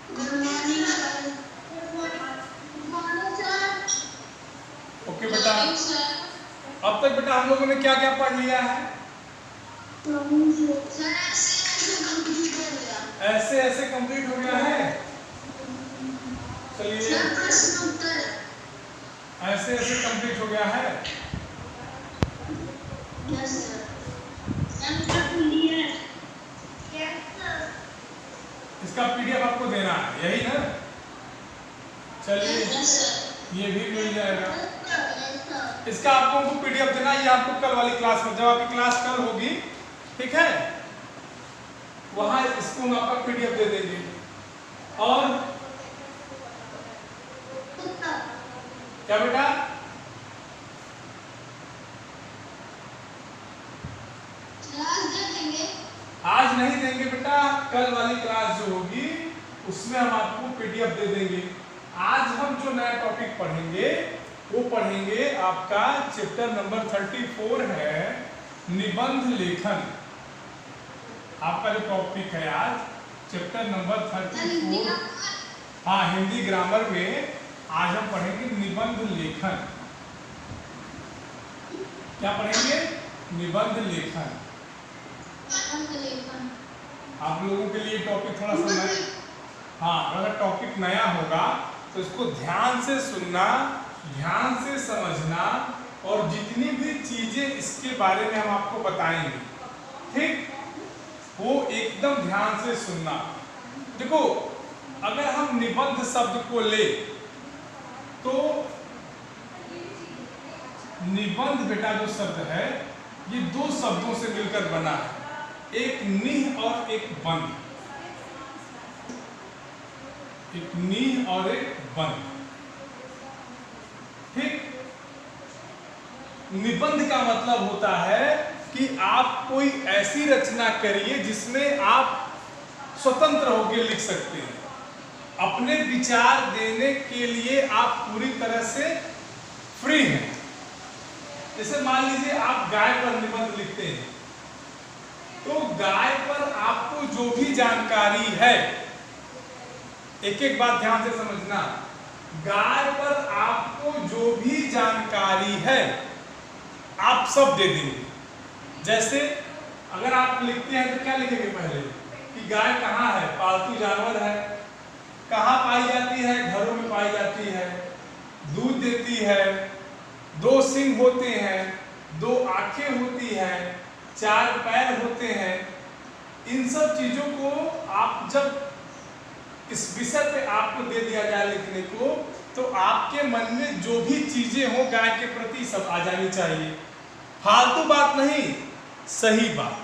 Good morning sir. Okay बेटा, अब तक बेटा हम लोगों ने क्या क्या पढ़ लिया है? ऐसे ऐसे कंप्लीट हो गया है। चलिए, प्रश्न उत्तर ऐसे ऐसे कंप्लीट हो गया है। Yes sir. इसका पीडीएफ आपको देना है, यही ना? चलिए, ये भी मिल जाएगा। इसका आपको पीडीएफ देना, ये आपको कल वाली क्लास में, जब आपकी क्लास कल होगी, ठीक है, वहां इसको हम आपका पीडीएफ दे देंगे। और क्या बेटा? आज नहीं देंगे बेटा, कल वाली क्लास जो होगी उसमें हम आपको पीडीएफ दे देंगे। आज हम जो नया टॉपिक पढ़ेंगे वो पढ़ेंगे आपका चैप्टर नंबर 34 है, निबंध लेखन। आपका जो टॉपिक है आज चैप्टर नंबर 34, हाँ, हिंदी ग्रामर में आज हम पढ़ेंगे निबंध लेखन। क्या पढ़ेंगे? निबंध लेखन। आप लोगों के लिए टॉपिक थोड़ा सा नया, हाँ, अगर टॉपिक नया होगा तो इसको ध्यान से सुनना, ध्यान से समझना, और जितनी भी चीजें इसके बारे में हम आपको बताएंगे, ठीक, वो एकदम ध्यान से सुनना। देखो, अगर हम निबंध शब्द को ले तो निबंध बेटा जो शब्द है ये दो शब्दों से मिलकर बना है, एक निह और एक बंध। एक निह और एक बंध, ठीक। निबंध का मतलब होता है कि आप कोई ऐसी रचना करिए जिसमें आप स्वतंत्र होकर लिख सकते हैं, अपने विचार देने के लिए आप पूरी तरह से फ्री हैं। जैसे मान लीजिए आप गाय पर निबंध लिखते हैं, तो गाय पर आपको जो भी जानकारी है, एक एक बात ध्यान से समझना, गाय पर आपको जो भी जानकारी है आप सब दे देंगे। जैसे अगर आप लिखते हैं तो क्या लिखेंगे पहले? कि गाय कहाँ है? पालतू जानवर है। कहाँ पाई जाती है? घरों में पाई जाती है। दूध देती है, दो सींग होते हैं, दो आंखें होती हैं, चार पैर होते हैं। इन सब चीजों को आप जब इस विषय पे आपको दे दिया जाए लिखने को, तो आपके मन में जो भी चीजें हो गाय के प्रति सब आ जानी चाहिए। फालतू बात नहीं, सही बात,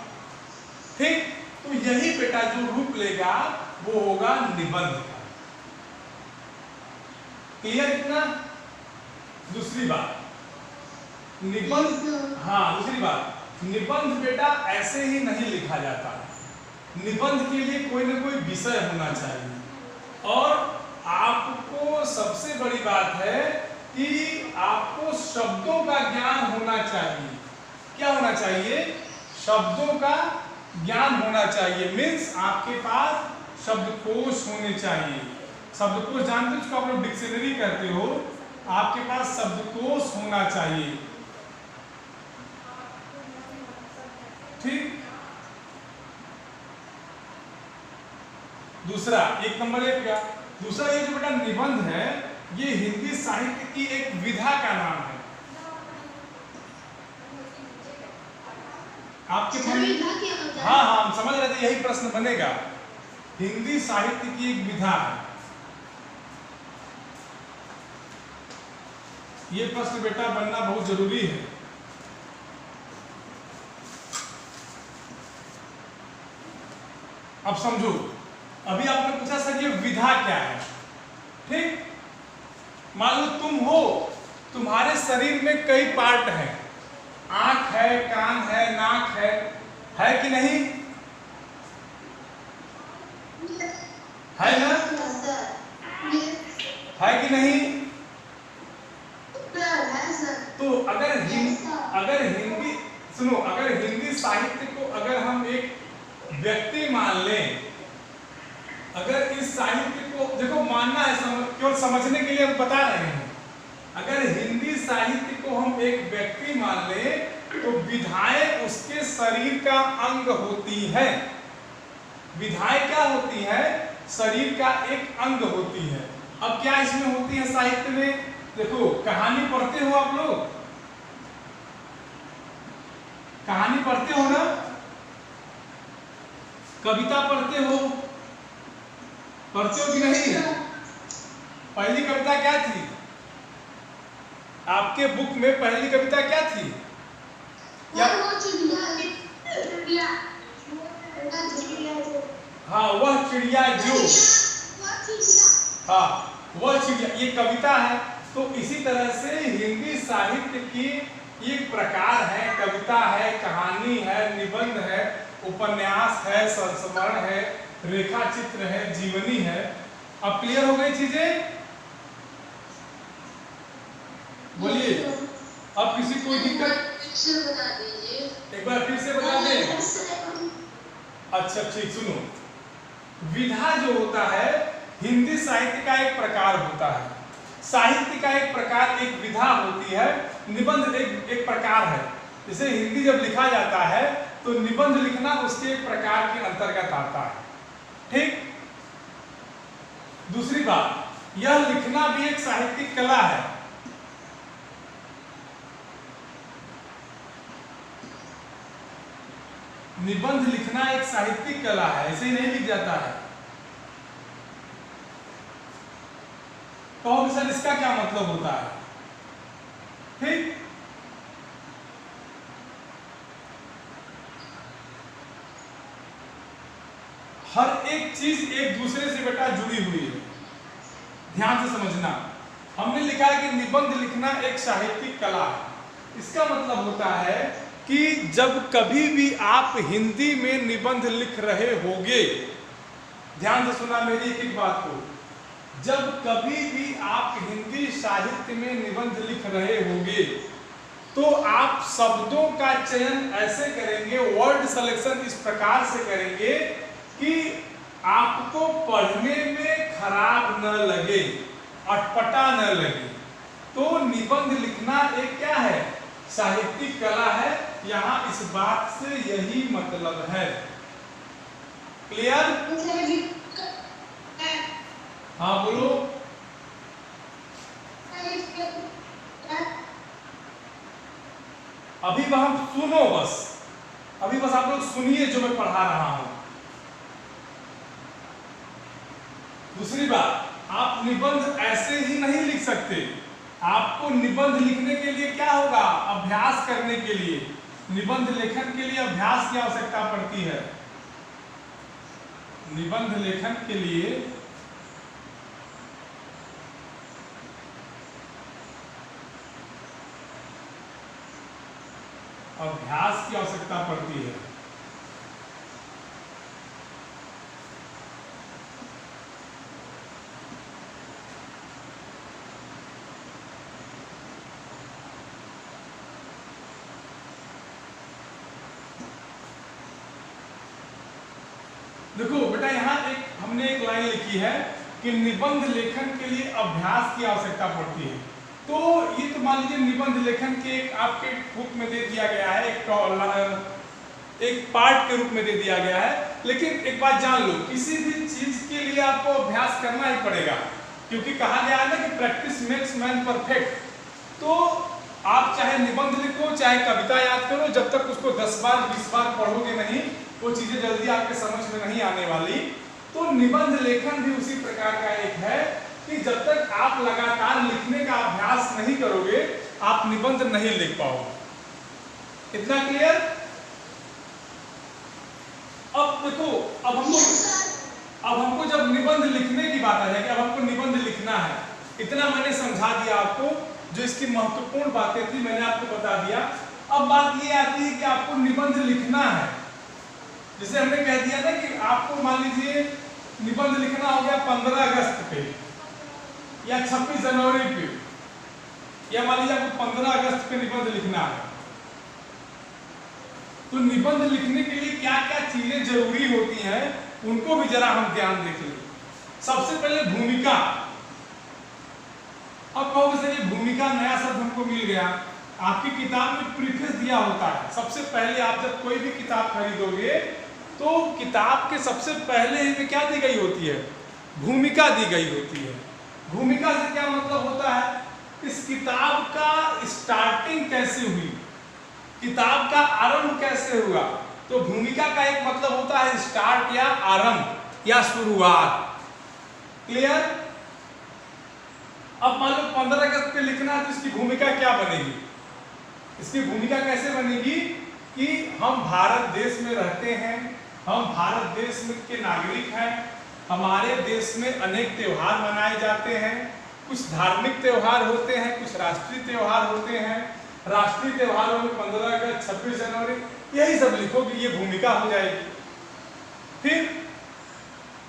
ठीक। तो यही बेटा जो रूप लेगा वो होगा निबंध का। क्लियर इतना? दूसरी बात, निबंध, हाँ, दूसरी बात, निबंध बेटा ऐसे ही नहीं लिखा जाता। निबंध के लिए कोई ना कोई विषय होना चाहिए, और आपको सबसे बड़ी बात है कि आपको शब्दों का ज्ञान होना चाहिए। क्या होना चाहिए? शब्दों का ज्ञान होना चाहिए। मीन्स आपके पास शब्दकोश होने चाहिए। शब्दकोश जानते हो, जिसको आप लोग डिक्शनरी कहते हो, आपके पास शब्दकोश होना चाहिए, ठीक। दूसरा, एक नंबर एक क्या? दूसरा, ये जो बेटा निबंध है ये हिंदी साहित्य की एक विधा का नाम है। आपके मन में, हाँ हाँ, हम समझ रहे थे, यही प्रश्न बनेगा। हिंदी साहित्य की एक विधा है ये प्रश्न बेटा बनना बहुत जरूरी है। अब समझो, अभी आपने पूछा सर ये विधा क्या है, ठीक। मान लो तुम हो, तुम्हारे शरीर में कई पार्ट हैं, आंख है, कान है, नाक है कि नहीं? है ना? है कि नहीं? तो अगर हिंदी सुनो, अगर हिंदी साहित्य को अगर हम एक व्यक्ति मान लें अगर इस साहित्य को देखो मानना है, केवल समझने के लिए हम बता रहे हैं। अगर हिंदी साहित्य को हम एक व्यक्ति मान लें तो विधाएं उसके शरीर का अंग होती है। विधाएं क्या होती है? शरीर का एक अंग होती है। अब क्या इसमें होती है साहित्य में? देखो कहानी पढ़ते हो आप लोग, कहानी पढ़ते हो ना, कविता पढ़ते हो, पढ़ते हो कि नहीं? पहली कविता क्या थी आपके बुक में? पहली कविता क्या थी? हाँ वह चिड़िया जो, हाँ वह चिड़िया, ये कविता है। तो इसी तरह से हिंदी साहित्य की एक प्रकार है, कविता है, कहानी है, निबंध है, उपन्यास है, संस्मरण है, रेखा चित्र है, जीवनी है। अब क्लियर हो गई चीजें? बोलिए, अब किसी कोई दिक्कत? बता दीजिए, एक बार फिर से बता दें। अच्छा ठीक, सुनो, विधा जो होता है हिंदी साहित्य का एक प्रकार होता है। साहित्य का एक प्रकार, एक विधा होती है। निबंध एक प्रकार है। जैसे हिंदी जब लिखा जाता है तो निबंध लिखना उसके एक प्रकार के अंतर्गत आता है। ठीक। दूसरी बात, यह लिखना भी एक साहित्यिक कला है। निबंध लिखना एक साहित्यिक कला है, ऐसे ही नहीं लिख जाता है। तो सर इसका क्या मतलब होता है? ठीक। हर एक चीज एक दूसरे से बेटा जुड़ी हुई है, ध्यान से समझना। हमने लिखा है कि निबंध लिखना एक साहित्यिक कला है। इसका मतलब होता है कि जब कभी भी आप हिंदी में निबंध लिख रहे होगे, ध्यान से सुना मेरी एक एक बात को, जब कभी भी आप हिंदी साहित्य में निबंध लिख रहे होगे तो आप शब्दों का चयन ऐसे करेंगे, वर्ड सिलेक्शन इस प्रकार से करेंगे कि आपको पढ़ने में खराब न लगे, अटपटा न लगे। तो निबंध लिखना एक क्या है? साहित्यिक कला है। यहाँ इस बात से यही मतलब है। क्लियर? हाँ बोलो। अभी हम सुनो बस, अभी बस आप लोग सुनिए जो मैं पढ़ा रहा हूं। दूसरी बात, आप निबंध ऐसे ही नहीं लिख सकते। आपको निबंध लिखने के लिए क्या होगा? अभ्यास करने के लिए, निबंध लेखन के लिए अभ्यास की आवश्यकता पड़ती है। निबंध लेखन के लिए अभ्यास की आवश्यकता पड़ती है। देखो बेटा, यहाँ हमने एक लाइन लिखी है कि निबंध लेखन के लिए अभ्यास की आवश्यकता पड़ती है। तो ये तो मान लीजिए निबंध लेखन के एक आपके बुक में दे दिया गया है, एक पार्ट के रूप में दे दिया गया है। लेकिन एक बात जान लो, किसी भी चीज के लिए आपको अभ्यास करना ही पड़ेगा, क्योंकि कहा गया है ना कि प्रैक्टिस मेक्स मैन परफेक्ट। तो आप चाहे निबंध लिखो, चाहे कविता याद करो, जब तक उसको 10 बार 20 बार पढ़ोगे नहीं, वो चीजें जल्दी आपके समझ में नहीं आने वाली। तो निबंध लेखन भी उसी प्रकार का एक है कि जब तक आप लगातार लिखने का अभ्यास नहीं करोगे, आप निबंध नहीं लिख पाओगे। इतना क्लियर? अब देखो, अब हमको जब निबंध लिखने की बात आ जाएगी, अब हमको निबंध लिखना है, इतना मैंने समझा दिया आपको। जो इसकी महत्वपूर्ण बातें थी मैंने आपको बता दिया। अब बात ये आती है कि आपको निबंध लिखना है। जैसे हमने कह दिया ना कि आपको मान लीजिए निबंध लिखना हो गया 15 अगस्त पे या 26 जनवरी पे, या मान लीजिए आपको 15 अगस्त पे निबंध लिखना है। तो निबंध लिखने के लिए क्या क्या चीजें जरूरी होती हैं, उनको भी जरा हम ध्यान देख लें। सबसे पहले भूमिका। अब कहोगे सर ये भूमिका नया शब्द हमको मिल गया, आपकी किताब में प्रीफेस दिया होता है। सबसे पहले आप जब कोई भी किताब खरीदोगे तो किताब के सबसे पहले में क्या दी गई होती है, भूमिका दी गई होती है। भूमिका से क्या मतलब होता है, इस किताब का स्टार्टिंग कैसे हुई, किताब का आरंभ कैसे हुआ। तो भूमिका का एक मतलब होता है स्टार्ट या आरंभ या शुरुआत। क्लियर। अब मान लो 15 अगस्त पे लिखना है तो इसकी भूमिका क्या बनेगी, इसकी भूमिका कैसे बनेगी कि हम भारत देश में रहते हैं, हम भारत देश में के नागरिक हैं, हमारे देश में अनेक त्योहार मनाए जाते हैं, कुछ धार्मिक त्योहार होते हैं, कुछ राष्ट्रीय त्योहार होते हैं। राष्ट्रीय त्योहारों में 15 अगस्त, 26 जनवरी, यही सब लिखोगे, ये भूमिका हो जाएगी। फिर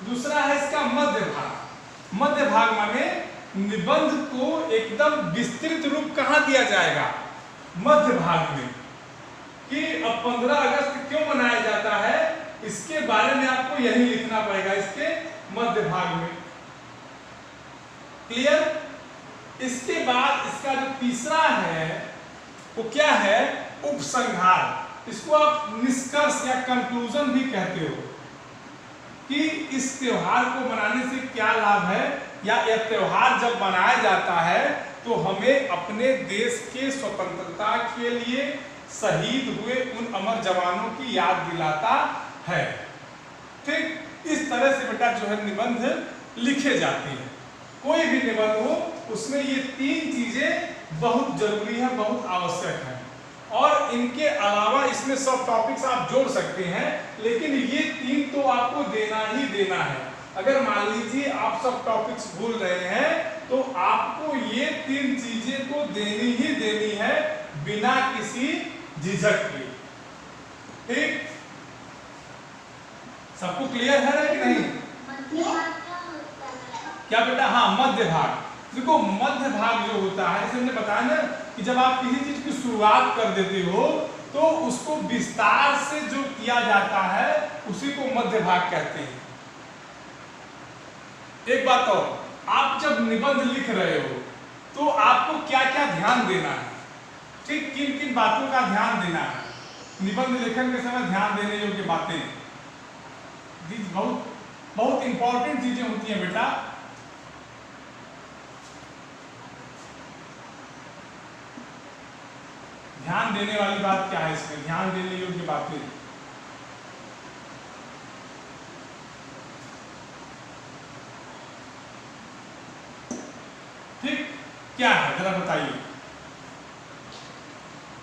दूसरा है इसका मध्य भाग। मध्य भाग माने निबंध को एकदम विस्तृत रूप कहाँ दिया जाएगा, मध्य भाग में, कि अब 15 अगस्त क्यों मनाया जाता है इसके बारे में आपको यही लिखना पड़ेगा इसके मध्य भाग में। क्लियर। इसके बाद इसका जो तीसरा है वो क्या है, उपसंहार। इसको आप निष्कर्ष या कंक्लूजन भी कहते हो कि इस त्योहार को मनाने से क्या लाभ है, या यह त्योहार जब मनाया जाता है तो हमें अपने देश के स्वतंत्रता के लिए शहीद हुए उन अमर जवानों की याद दिलाता है। ठीक, इस तरह से बेटा जो है निबंध लिखे जाते हैं। कोई भी निबंध हो उसमें ये तीन चीजें बहुत जरूरी है, बहुत आवश्यक है। और इनके अलावा इसमें सब टॉपिक्स आप जोड़ सकते हैं, लेकिन ये तीन तो आपको देना ही देना है। अगर मान लीजिए आप सब टॉपिक्स भूल रहे हैं तो आपको ये तीन चीजें तो देनी ही देनी है बिना किसी झिझक के। ठीक, सबको क्लियर है कि नहीं? क्या बेटा? हाँ, मध्य भाग। देखो मध्य भाग जो होता है, जैसे हमने बताया ना कि जब आप किसी चीज की शुरुआत कर देते हो तो उसको विस्तार से जो किया जाता है उसी को मध्य भाग कहते हैं। एक बात और, आप जब निबंध लिख रहे हो तो आपको क्या क्या ध्यान देना है, ठीक, किन किन बातों का ध्यान देना है निबंध लेखन के समय, ध्यान देने योग्य बातें, बहुत बहुत इंपॉर्टेंट चीजें होती हैं बेटा। ध्यान देने वाली बात क्या है इसमें, ध्यान देने योग्य बातें। ठीक, क्या है जरा बताइए।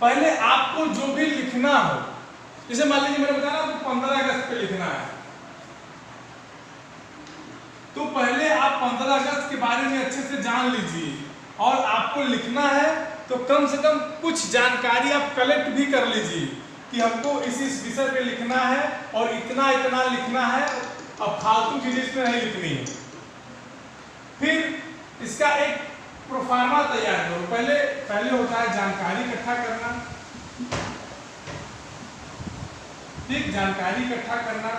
पहले आपको जो भी लिखना हो, जैसे मान लीजिए मैंने बताया ना 15 अगस्त पे लिखना है, तो पहले आप 15 अगस्त के बारे में अच्छे से जान लीजिए, और आपको लिखना है तो कम से कम कुछ जानकारी आप कलेक्ट भी कर लीजिए कि हमको इस विषय पे लिखना है और इतना इतना लिखना है, अब फालतू चीजें इसमें नहीं लिखनी है। फिर इसका एक प्रोफार्मा तैयार करो। पहले होता है जानकारी इकट्ठा करना, ठीक, जानकारी इकट्ठा करना।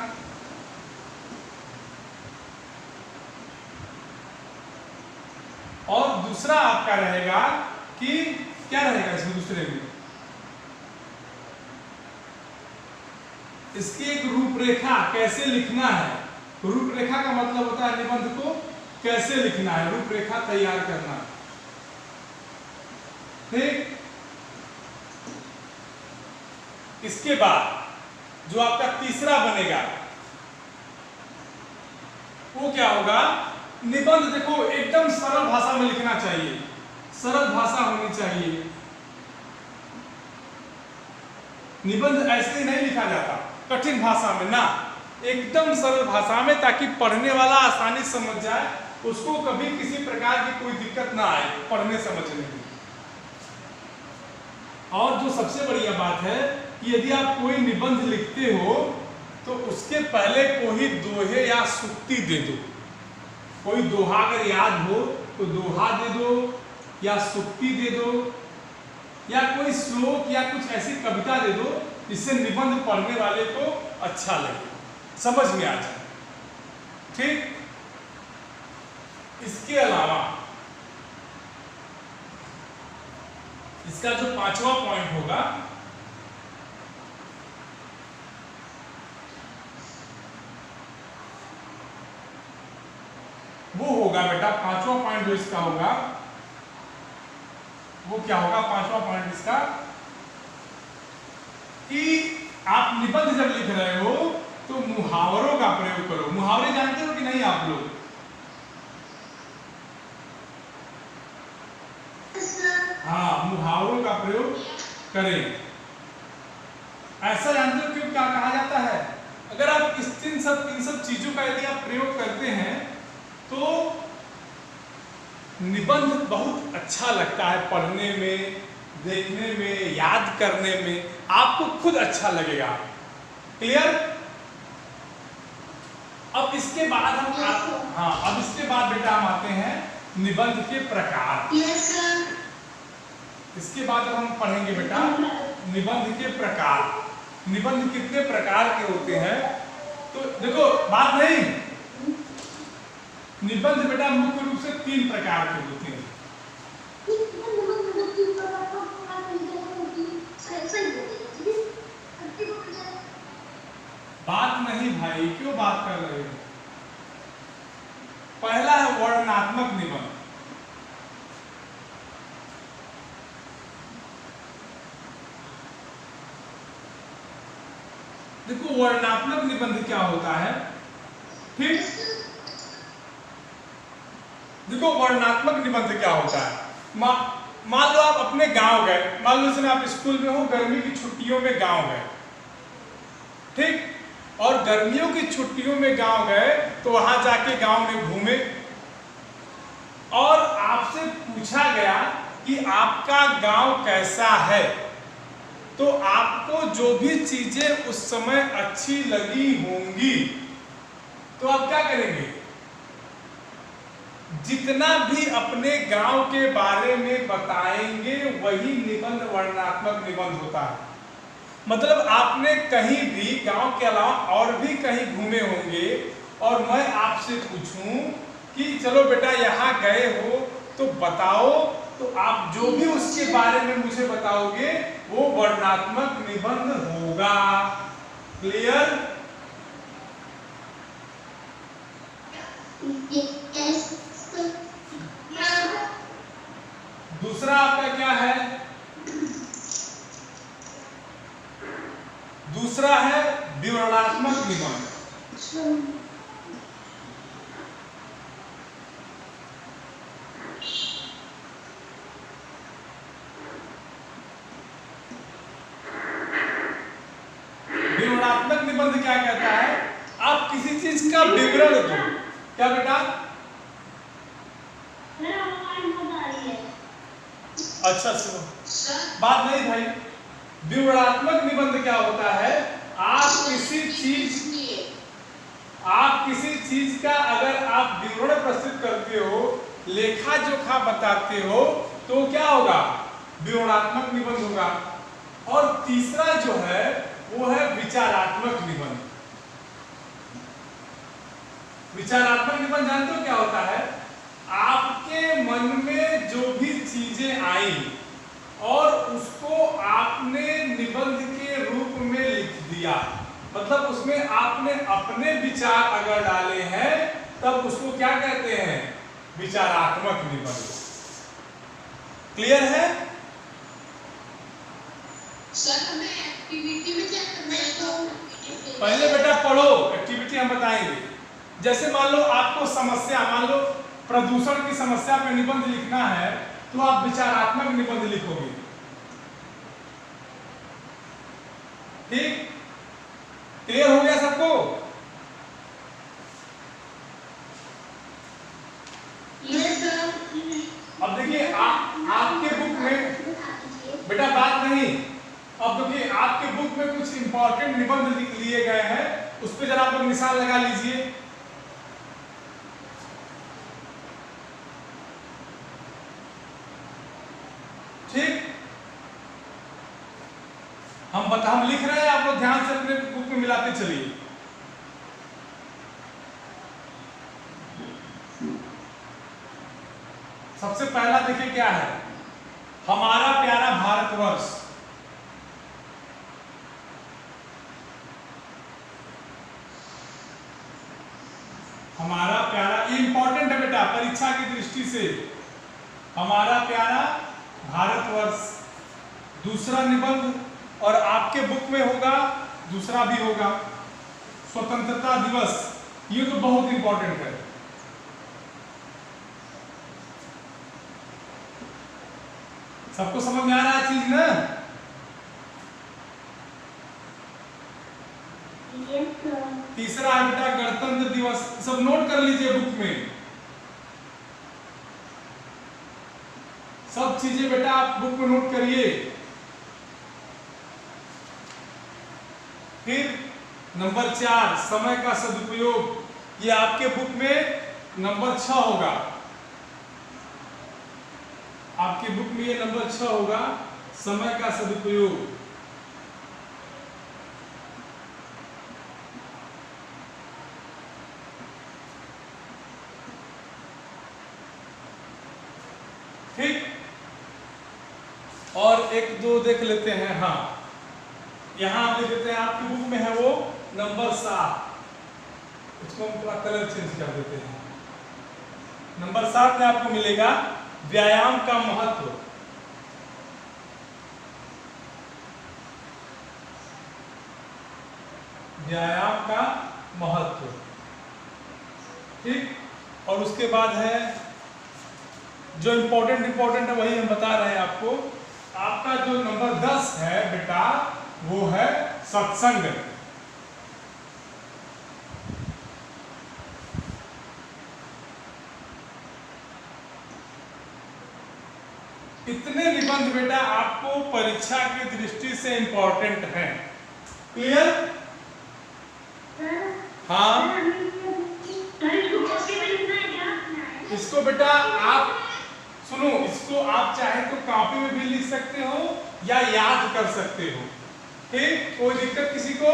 और दूसरा आपका रहेगा कि क्या रहेगा इसमें, दूसरे में इसकी एक रूपरेखा, कैसे लिखना है। रूपरेखा का मतलब होता है निबंध को कैसे लिखना है, रूपरेखा तैयार करना। ठीक, इसके बाद जो आपका तीसरा बनेगा वो क्या होगा, निबंध देखो एकदम सरल भाषा में लिखना चाहिए, सरल भाषा होनी चाहिए। निबंध ऐसे ही नहीं लिखा जाता कठिन भाषा में ना, एकदम सरल भाषा में, ताकि पढ़ने वाला आसानी समझ जाए, उसको कभी किसी प्रकार की कोई दिक्कत ना आए पढ़ने समझने में। और जो सबसे बढ़िया बात है कि यदि आप कोई निबंध लिखते हो तो उसके पहले कोई दोहे या सूक्ति दे दो। कोई दोहा अगर याद हो तो दोहा दे दो, या सूक्ति दे दो, या कोई श्लोक या कुछ ऐसी कविता दे दो जिससे निबंध पढ़ने वाले को अच्छा लगे, समझ में आ जाए। ठीक, इसके अलावा इसका जो 5वां पॉइंट होगा वो होगा बेटा, 5वां पॉइंट जो इसका होगा वो क्या होगा? 5वां पॉइंट इसका कि आप निबंध जब लिख रहे हो तो मुहावरों का प्रयोग करो। मुहावरे जानते हो कि नहीं आप लोग? हाँ, मुहावरों का प्रयोग करें। ऐसा जानते हो क्यों क्या कहा जाता है? अगर आप इन सब चीजों का यदि आप प्रयोग करते हैं तो निबंध बहुत अच्छा लगता है पढ़ने में, देखने में, याद करने में, आपको खुद अच्छा लगेगा। क्लियर? अब इसके बाद अब इसके बाद बेटा हम आते हैं निबंध के प्रकार। Yes sir. इसके बाद हम पढ़ेंगे बेटा निबंध के प्रकार। निबंध कितने प्रकार के होते हैं? तो देखो, बात नहीं, निबंध बेटा मुख्य रूप से 3 प्रकार के होते हैं। बात नहीं भाई, क्यों बात कर रहे हो? पहला है वर्णनात्मक निबंध। देखो, वर्णनात्मक निबंध क्या होता है? ठीक, देखो वर्णनात्मक निबंध क्या होता है। मान लो आप अपने गांव गए, मान लो इसमें आप स्कूल में हो, गर्मी की छुट्टियों में गांव गए, ठीक, और गर्मियों की छुट्टियों में गांव गए तो वहां जाके गांव में घूमे और आपसे पूछा गया कि आपका गांव कैसा है, तो आपको जो भी चीजें उस समय अच्छी लगी होंगी तो आप क्या करेंगे? जितना भी अपने गांव के बारे में बताएंगे वही निबंध वर्णनात्मक निबंध होता है। मतलब आपने कहीं भी गांव के अलावा और भी कहीं घूमे होंगे और मैं आपसे पूछूं कि चलो बेटा यहाँ गए हो तो बताओ, तो आप जो भी उसके बारे में मुझे बताओगे वो वर्णनात्मक निबंध होगा। क्लियर? दूसरा आपका क्या है? दूसरा है विवरणात्मक निबंध। विवरणात्मक निबंध क्या कहता है? आप किसी चीज का विवरण दो। क्या बेटा? अच्छा सुनो, बात नहीं भाई। विवरणात्मक निबंध क्या होता है? आप किसी चीज का अगर आप विवरण प्रस्तुत करते हो, लेखा जोखा बताते हो तो क्या होगा? विवरणात्मक निबंध होगा। और तीसरा जो है वो है विचारात्मक निबंध। विचारात्मक निबंध जानते हो क्या होता है? आपके मन में जो भी चीजें आई और उसको आपने निबंध के रूप में लिख दिया, मतलब उसमें आपने अपने विचार अगर डाले हैं तब उसको क्या कहते हैं? विचारात्मक निबंध। क्लियर है? सर हमें एक्टिविटी में क्या करना है? तो पहले बेटा पढ़ो, एक्टिविटी हम बताएंगे। जैसे मान लो आपको समस्या, मान लो प्रदूषण की समस्या पे निबंध लिखना है तो आप विचारात्मक निबंध लिखोगे। ठीक, क्लियर हो गया सबको? अब देखिए आपके बुक में बेटा, बात नहीं, अब देखिए आपके बुक में कुछ इंपॉर्टेंट निबंध लिए गए हैं, उस पर जरा आप लोग निशान लगा लीजिए। ठीक, हम लिख रहे हैं, आप लोग ध्यान से अपने बुक में मिलाते चलिए। सबसे पहला देखिए क्या है, हमारा प्यारा भारतवर्ष। हमारा प्यारा, ये इंपॉर्टेंट है बेटा परीक्षा की दृष्टि से, हमारा प्यारा भारतवर्ष। दूसरा निबंध और आपके बुक में होगा, दूसरा भी होगा स्वतंत्रता दिवस, ये तो बहुत इंपॉर्टेंट है। सबको समझ में आ रहा है चीज ना? तीसरा है बेटा गणतंत्र दिवस, सब नोट कर लीजिए बुक में, सब चीजें बेटा आप बुक में नोट करिए। फिर नंबर 4 समय का सदुपयोग, ये आपके बुक में नंबर 6 होगा, आपके बुक में ये नंबर 6 होगा, समय का सदुपयोग। ठीक, और एक दो देख लेते हैं। हाँ, यहां आप देख लेते हैं, आपकी बुक में है वो नंबर 7, इसको हम थोड़ा कलर चेंज कर देते हैं। नंबर 7 में आपको मिलेगा व्यायाम का महत्व। व्यायाम का महत्व, ठीक। और उसके बाद है जो इंपॉर्टेंट है वही हम बता रहे हैं आपको। आपका जो नंबर 10 है बेटा वो है सत्संग। इतने निबंध बेटा आपको परीक्षा की दृष्टि से इंपॉर्टेंट हैं। क्लियर? हाँ, इसको बेटा आप सुनो, इसको आप चाहे तो कॉपी में भी लिख सकते हो या याद कर सकते हो, ठीक, कोई दिक्कत किसी को?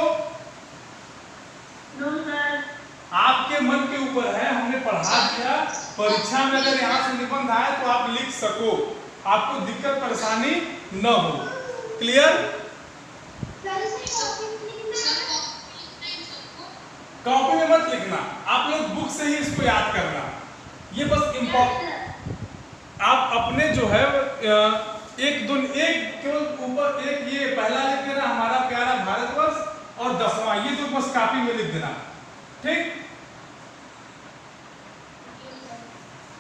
No sir. आपके मन के ऊपर है, हमने पढ़ा दिया, परीक्षा में अगर यहाँ से निबंध आए तो आप लिख सको, आपको दिक्कत परेशानी न हो। क्लियर? कॉपी में मत लिखना, आप लोग बुक से ही इसको याद करना, ये बस इम्पोर्टेंट। आप अपने जो है एक केवल ऊपर एक ये पहला लिख देना, हमारा प्यारा भारतवर्ष, और 10वां ये तो बस कॉपी में लिख देना, ठीक।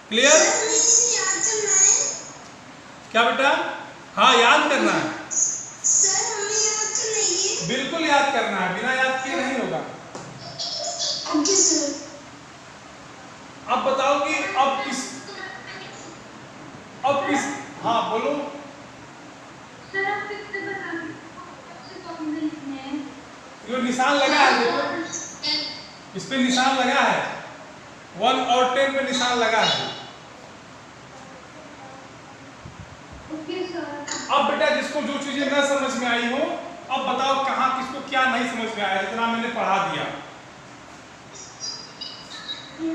क्लियर? क्या बेटा? हाँ, याद करना है सर, हमें याद तो नहीं है। बिल्कुल याद करना है, बिना याद किए नहीं होगा। Okay sir. अब बताओ कि अब किस हाँ बोलो सर, आप फिर से बता दीजिए, आपसे कौन से लिखने हैं? ये निशान लगा है, देखो इस पे निशान लगा है, 1 और 10 पे निशान लगा है। Okay sir. अब बेटा जिसको जो चीजें न समझ में आई हो, अब बताओ कहाँ किसको क्या नहीं समझ में आया, जितना मैंने पढ़ा दिया।